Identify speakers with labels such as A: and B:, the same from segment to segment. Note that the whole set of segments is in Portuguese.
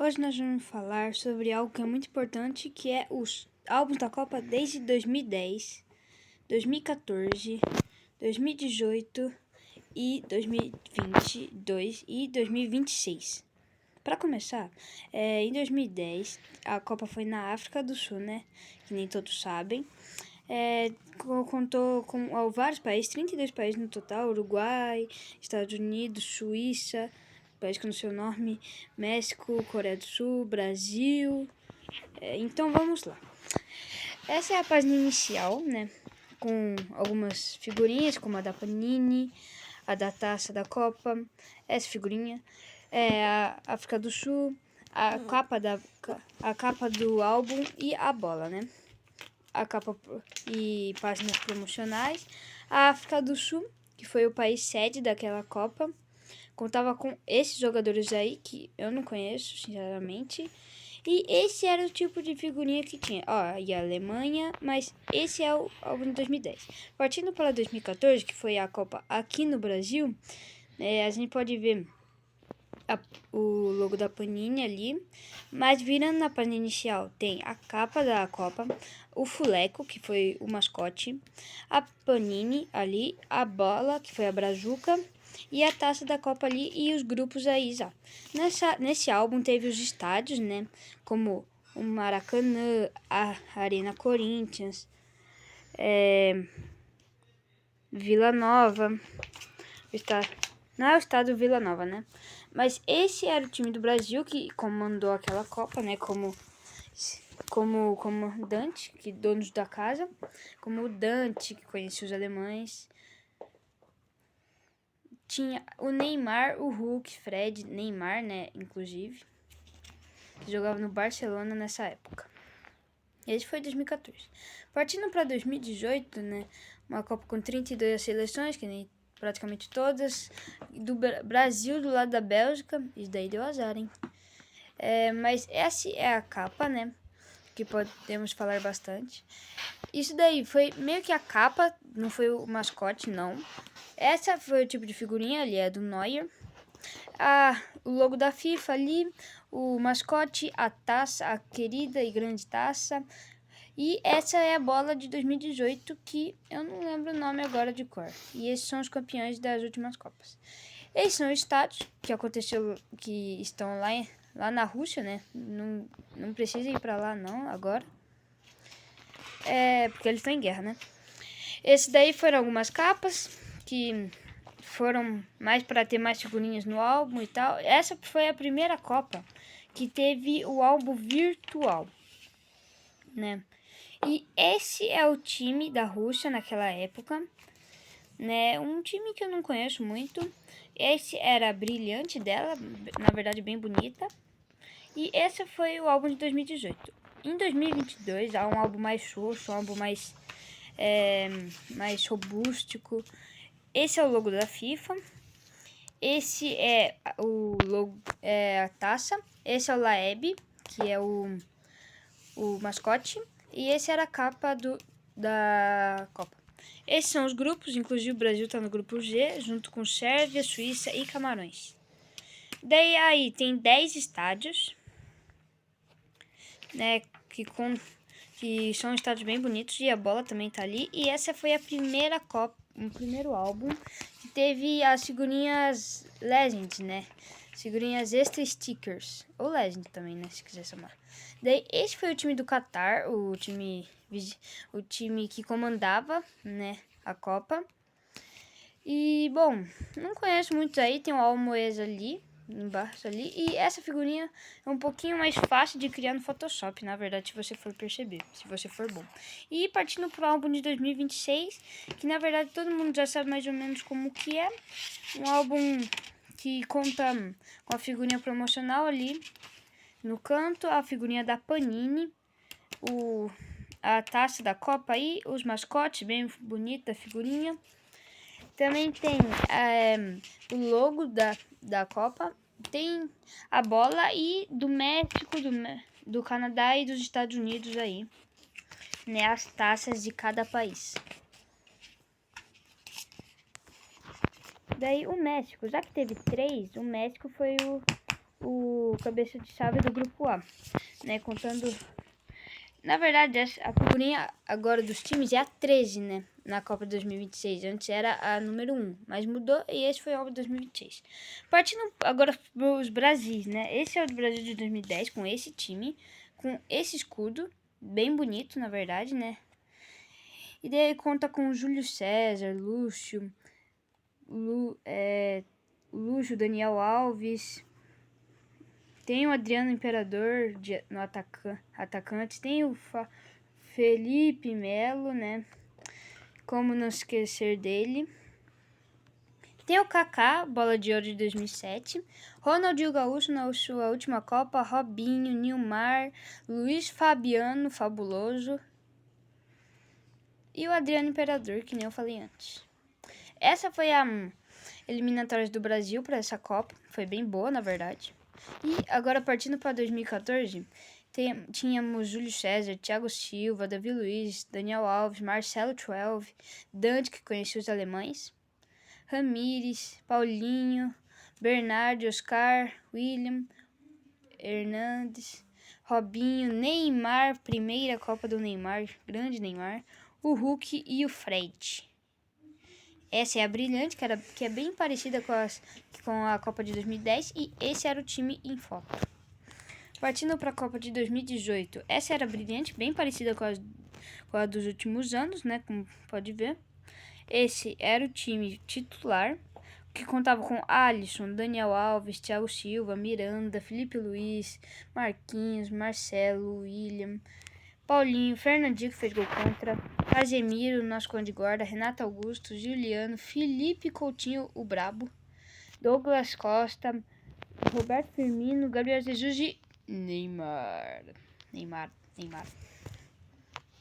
A: Hoje nós vamos falar sobre algo que é muito importante, que é os álbuns da Copa desde 2010, 2014, 2018 e 2022 e 2026. Para começar, em 2010 a Copa foi na África do Sul, né? Que nem todos sabem. Contou com vários países, 32 países no total: Uruguai, Estados Unidos, Suíça, país com o seu nome, México, Coreia do Sul, Brasil. Então vamos lá. Essa é a página inicial, né? Com algumas figurinhas, como a da Panini, a da taça da Copa, essa figurinha, a África do Sul, a capa do álbum e a bola, né? A capa e páginas promocionais. A África do Sul, que foi o país sede daquela Copa, contava com esses jogadores aí, que eu não conheço, sinceramente. E esse era o tipo de figurinha que tinha. Ó, e a Alemanha, mas esse é o álbum de 2010. Partindo para 2014, que foi a Copa aqui no Brasil, a gente pode ver o logo da Panini ali, mas virando na página inicial tem a capa da Copa, o fuleco, que foi o mascote, a Panini ali, a bola, que foi a brazuca, e a taça da Copa ali e os grupos aí já. Nesse álbum teve os estádios, né, como o Maracanã, a Arena Corinthians, Vila Nova, não é o estado Vila Nova, né? Mas esse era o time do Brasil que comandou aquela Copa, né? Como comandante, que donos da casa, como o Dante, que conhecia os alemães. Tinha o Neymar, o Hulk, Fred, Neymar, né? Inclusive, que jogava no Barcelona nessa época. Esse foi 2014. Partindo para 2018, né? Uma Copa com 32 seleções, que nem praticamente todas, do Brasil do lado da Bélgica. Isso daí deu azar, hein? Mas essa é a capa, né? Que podemos falar bastante. Isso daí foi meio que a capa, não foi o mascote, não. Essa foi o tipo de figurinha ali, é do Neuer. O logo da FIFA ali, o mascote, a taça, a querida e grande taça. E essa é a bola de 2018, que eu não lembro o nome agora de cor. E esses são os campeões das últimas Copas. Esses são os estádios que estão lá na Rússia, né? Não precisa ir pra lá não, agora. Porque eles estão em guerra, né? Esse daí foram algumas capas que foram mais para ter mais figurinhas no álbum e tal. Essa foi a primeira Copa que teve o álbum virtual, né? E esse é o time da Rússia naquela época, né? Um time que eu não conheço muito. Esse era a brilhante dela, na verdade bem bonita. E esse foi o álbum de 2018. Em 2022 há um álbum mais xoxo, um álbum mais robústico. Esse é o logo da FIFA. Esse é o logo, a taça. Esse é o Laeb, que é o mascote. E esse era a capa da Copa. Esses são os grupos, inclusive o Brasil está no grupo G, junto com Sérvia, Suíça e Camarões. Daí aí tem 10 estádios, né, que são estádios bem bonitos, e a bola também tá ali. E essa foi a primeira Copa, o primeiro álbum que teve as figurinhas Legend, né? Figurinhas extra stickers, ou Legend também, né, se quiser chamar. Daí esse foi o time do Qatar, o time que comandava, né, a Copa. E bom, não conheço muitos aí, tem o Almoez ali embaixo ali, e essa figurinha é um pouquinho mais fácil de criar no Photoshop, na verdade, se você for perceber, se você for bom. E partindo pro álbum de 2026, que na verdade todo mundo já sabe mais ou menos como que é, um álbum que conta com a figurinha promocional ali no canto, a figurinha da Panini, a taça da Copa aí, os mascotes, bem bonita a figurinha. Também tem o logo da Copa, tem a bola e do México, do Canadá e dos Estados Unidos aí, né, as taças de cada país. Daí o México, já que teve 3, o México foi o cabeça de chave do grupo A, né? Contando... Na verdade, a figurinha agora dos times é a 13, né? Na Copa de 2026. Antes era a número 1, mas mudou e esse foi o de 2026. Partindo agora para os Brasis, né? Esse é o do Brasil de 2010, com esse time, com esse escudo, bem bonito, na verdade, né? E daí conta com o Júlio César, Lúcio, Lúcio, Daniel Alves... Tem o Adriano Imperador no atacante. Tem o Felipe Melo, né? Como não esquecer dele. Tem o Kaká, bola de ouro de 2007. Ronaldinho Gaúcho na sua última Copa. Robinho, Nilmar, Luiz Fabiano, fabuloso. E o Adriano Imperador, que nem eu falei antes. Essa foi a eliminatória do Brasil para essa Copa. Foi bem boa, na verdade. E agora, partindo para 2014, tínhamos Júlio César, Thiago Silva, Davi Luiz, Daniel Alves, Marcelo 12, Dante, que conhecia os alemães, Ramires, Paulinho, Bernardo, Oscar, William, Hernandes, Robinho, Neymar, primeira Copa do Neymar, grande Neymar, o Hulk e o Fred. Essa é a brilhante, que é bem parecida com a Copa de 2010, e esse era o time em foto. Partindo para a Copa de 2018, essa era a brilhante, bem parecida com a dos últimos anos, né? Como pode ver. Esse era o time titular, que contava com Alisson, Daniel Alves, Thiago Silva, Miranda, Felipe Luiz, Marquinhos, Marcelo, William, Paulinho, Fernandinho, que fez gol contra, Casemiro, nosso cão de guarda, Renato Augusto, Juliano, Felipe Coutinho, o brabo, Douglas Costa, Roberto Firmino, Gabriel Jesus e Neymar.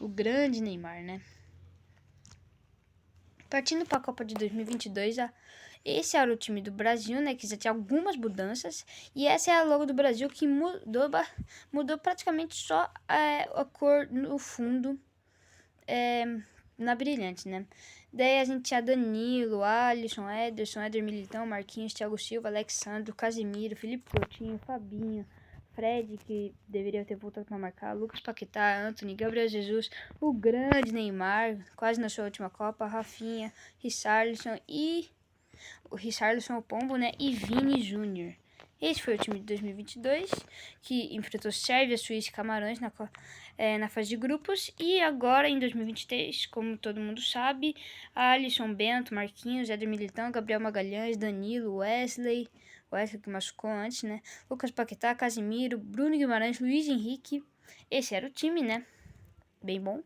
A: O grande Neymar, né? Partindo para a Copa de 2022, esse era o time do Brasil, né? Que já tinha algumas mudanças. E essa é a logo do Brasil, que mudou praticamente só a cor no fundo, na brilhante, né? Daí a gente tinha Danilo, Alisson, Ederson, Éder Militão, Marquinhos, Thiago Silva, Alexandre, Casemiro, Felipe Coutinho, Fabinho, Fred, que deveria ter voltado para marcar, Lucas Paquetá, Antony, Gabriel Jesus, o grande Neymar, quase na sua última Copa, Rafinha, Richarlison e... O Richarlison, o Pombo, né? E Vini Júnior. Esse foi o time de 2022, que enfrentou Sérvia, Suíça e Camarões na fase de grupos. E agora, em 2023, como todo mundo sabe, Alisson, Bento, Marquinhos, Éder Militão, Gabriel Magalhães, Danilo, Wesley que machucou antes, né? Lucas Paquetá, Casimiro, Bruno Guimarães, Luiz Henrique. Esse era o time, né? Bem bom.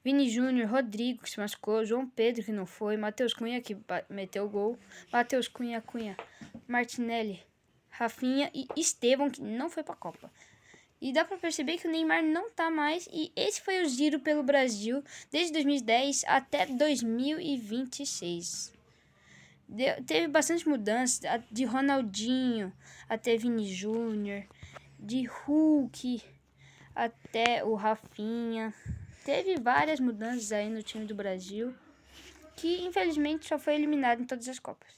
A: Vini Júnior, Rodrigo, que se machucou, João Pedro, que não foi, Matheus Cunha, que meteu o gol, Matheus Cunha, Martinelli, Rafinha e Estevão, que não foi pra Copa. E dá pra perceber que o Neymar não tá mais, e esse foi o giro pelo Brasil desde 2010 até 2026. Teve bastante mudanças, de Ronaldinho até Vini Júnior, de Hulk até o Rafinha. Teve várias mudanças aí no time do Brasil, que infelizmente só foi eliminado em todas as Copas.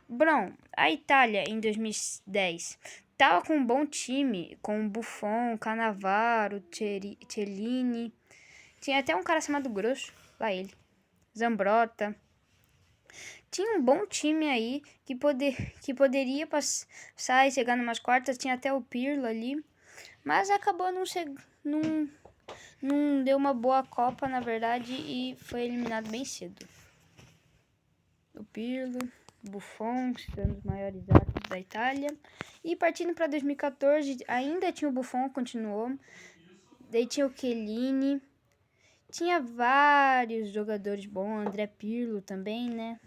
A: Bom, a Itália em 2010 tava com um bom time, com Buffon, Cannavaro, Chiellini. Tinha até um cara chamado Grosso, lá ele, Zambrotta. Tinha um bom time aí que poderia passar e chegar numas quartas. Tinha até o Pirlo ali, mas acabou não deu uma boa Copa, na verdade, e foi eliminado bem cedo. O Pirlo, Buffon, sendo os maiores astros da Itália. E partindo para 2014, ainda tinha o Buffon, continuou. Daí tinha o Chiellini. Tinha vários jogadores bons, André Pirlo também, né?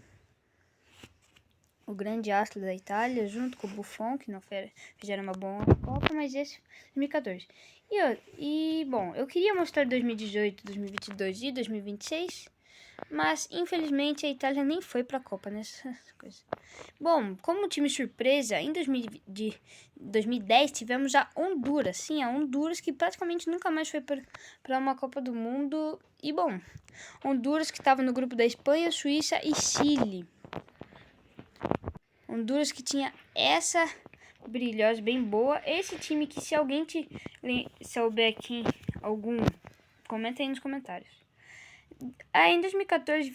A: O grande astro da Itália, junto com o Buffon, que não fizeram uma boa Copa, mas esse 2014. Bom, eu queria mostrar 2018, 2022 e 2026, mas infelizmente a Itália nem foi pra Copa nessas coisas. Bom, como time surpresa, em 2010 tivemos a Honduras. Sim, a Honduras, que praticamente nunca mais foi para uma Copa do Mundo. E bom, Honduras, que estava no grupo da Espanha, Suíça e Chile. Honduras, que tinha essa brilhosa, bem boa. Esse time que, se alguém souber aqui algum, comenta aí nos comentários. Aí em 2014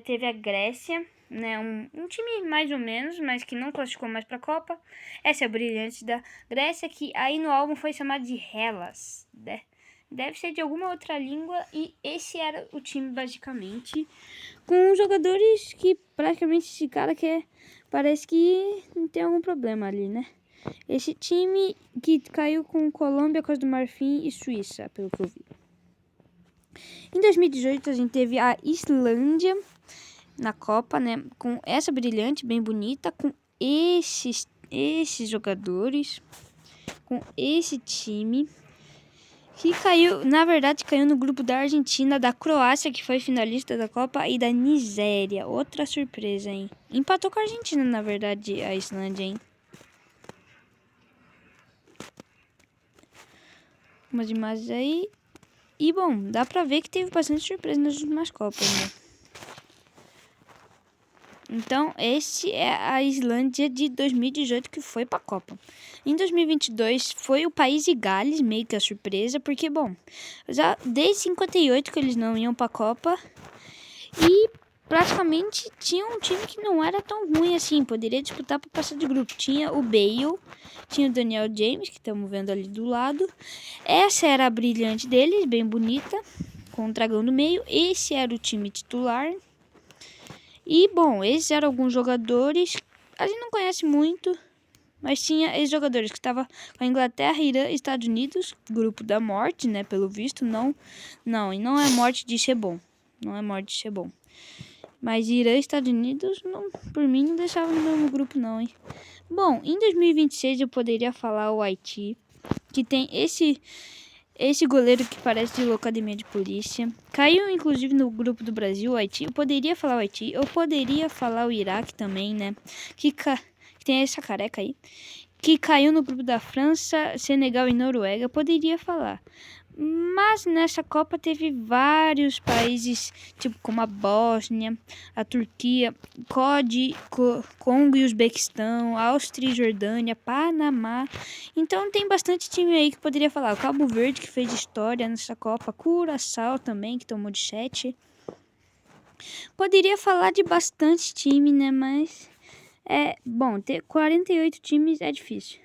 A: teve a Grécia, né? Um time mais ou menos, mas que não classificou mais pra Copa. Essa é a brilhante da Grécia, que aí no álbum foi chamado de Hellas, né? Deve ser de alguma outra língua. E esse era o time basicamente, com jogadores que praticamente esse cara parece que não tem algum problema ali, né? Esse time que caiu com Colômbia, Costa do Marfim e Suíça, pelo que eu vi. Em 2018 a gente teve a Islândia na Copa, né? Com essa brilhante, bem bonita, com esses jogadores, com esse time que caiu, na verdade, caiu no grupo da Argentina, da Croácia, que foi finalista da Copa, e da Nigéria. Outra surpresa, hein? Empatou com a Argentina, na verdade, a Islândia, hein? Umas imagens aí. E, bom, dá pra ver que teve bastante surpresa nas últimas Copas, né? Então, esse é a Islândia de 2018 que foi pra Copa. Em 2022 foi o país de Gales, meio que a surpresa, porque, bom, já desde 58 que eles não iam pra Copa e praticamente tinha um time que não era tão ruim assim, poderia disputar para passar de grupo. Tinha o Bale, tinha o Daniel James, que estamos vendo ali do lado. Essa era a brilhante deles, bem bonita, com o dragão no meio. Esse era o time titular. E, bom, esses eram alguns jogadores, a gente não conhece muito, mas tinha esses jogadores que estavam com a Inglaterra, Irã e Estados Unidos, grupo da morte, né, pelo visto. E não é morte de ser bom, não é morte de ser bom. Mas Irã e Estados Unidos, não, por mim, não deixavam no mesmo grupo não, hein. Bom, em 2026 eu poderia falar o Haiti, que tem esse goleiro que parece de academia de polícia. Caiu, inclusive, no grupo do Brasil, o Haiti. Eu poderia falar o Haiti. Eu poderia falar o Iraque também, né? Que tem essa careca aí. Que caiu no grupo da França, Senegal e Noruega. Eu poderia falar. Mas nessa Copa teve vários países, tipo como a Bósnia, a Turquia, Congo e Uzbequistão, Áustria e Jordânia, Panamá. Então tem bastante time aí que poderia falar. O Cabo Verde, que fez história nessa Copa, Curaçao também, que tomou de 7. Poderia falar de bastante time, né? Mas bom, ter 48 times é difícil.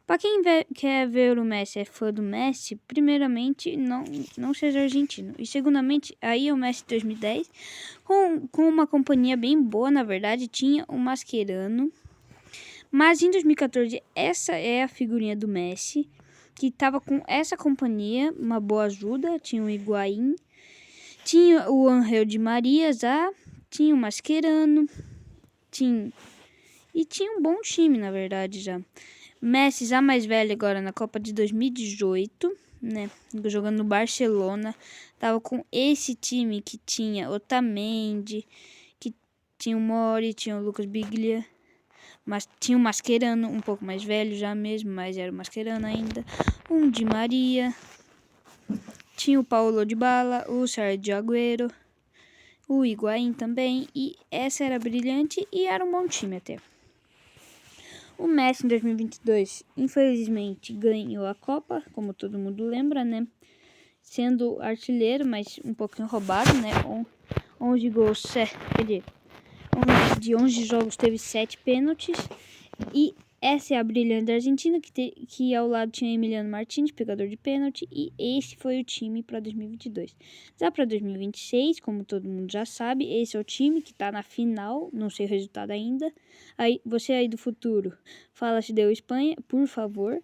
A: Para quem quer ver o Messi, é fã do Messi, primeiramente, não seja argentino. E segundamente, aí o Messi 2010, com uma companhia bem boa, na verdade, tinha o Mascherano. Mas em 2014, essa é a figurinha do Messi, que estava com essa companhia, uma boa ajuda. Tinha o Higuaín, tinha o Ángel Di Maria, tinha o Mascherano, tinha um bom time, na verdade, já. Messi, já mais velho agora na Copa de 2018, né? Jogando no Barcelona. Tava com esse time que tinha Otamendi, que tinha o Mori, tinha o Lucas Biglia, mas tinha o Mascherano, um pouco mais velho já mesmo, mas era o Mascherano ainda. Um Di Maria, tinha o Paulo Dybala, o Sergio Agüero, o Higuaín também. E essa era brilhante e era um bom time até. O Messi em 2022, infelizmente, ganhou a Copa, como todo mundo lembra, né? Sendo artilheiro, mas um pouquinho roubado, né? 11 gols, de 11 jogos teve 7 pênaltis. E essa é a brilhante da Argentina, que ao lado tinha Emiliano Martínez, pegador de pênalti, e esse foi o time para 2022. Já para 2026, como todo mundo já sabe, esse é o time que está na final, não sei o resultado ainda. Aí, você aí do futuro, fala se deu Espanha, por favor.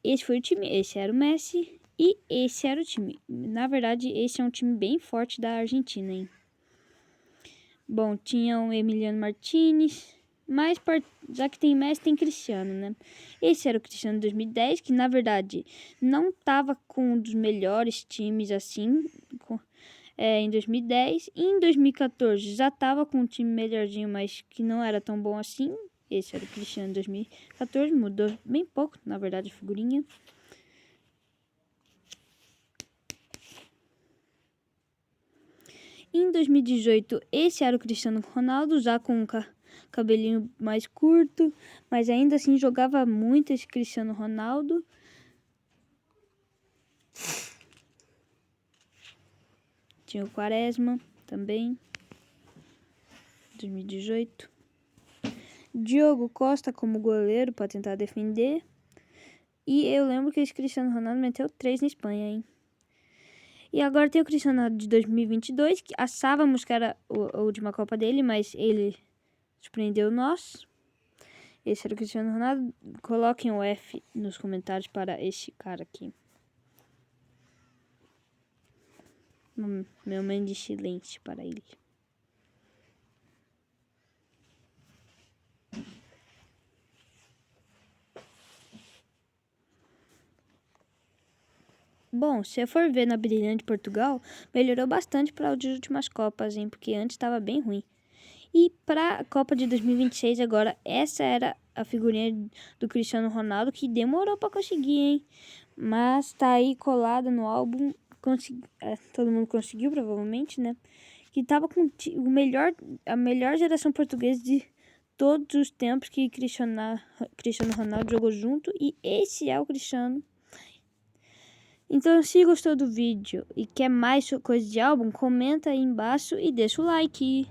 A: Esse foi o time, esse era o Messi e esse era o time. Na verdade, esse é um time bem forte da Argentina, hein? Bom, tinha o Emiliano Martínez, mas já que tem Messi, tem Cristiano, né? Esse era o Cristiano de 2010, que na verdade não estava com um dos melhores times assim em 2010. E em 2014 já estava com um time melhorzinho, mas que não era tão bom assim. Esse era o Cristiano de 2014, mudou bem pouco, na verdade, a figurinha. Em 2018, esse era o Cristiano Ronaldo, já com o cabelinho mais curto, mas ainda assim jogava muito esse Cristiano Ronaldo. Tinha o Quaresma também, 2018. Diogo Costa como goleiro para tentar defender. E eu lembro que esse Cristiano Ronaldo meteu 3 na Espanha, hein? E agora tem o Cristiano Ronaldo de 2022, que achávamos que era a última Copa dele, mas ele surpreendeu nós. Esse era o Cristiano Ronaldo. Coloquem o F nos comentários para este cara aqui. Meu momento de silêncio para ele. Bom, se eu for ver na Brilhante Portugal, melhorou bastante para as últimas Copas, hein? Porque antes estava bem ruim. E para a Copa de 2026 agora, essa era a figurinha do Cristiano Ronaldo, que demorou para conseguir, hein? Mas tá aí colada no álbum, todo mundo conseguiu provavelmente, né? Que tava com a melhor geração portuguesa de todos os tempos que Cristiano Ronaldo jogou junto, e esse é o Cristiano. Então, se gostou do vídeo e quer mais coisa de álbum, comenta aí embaixo e deixa o like.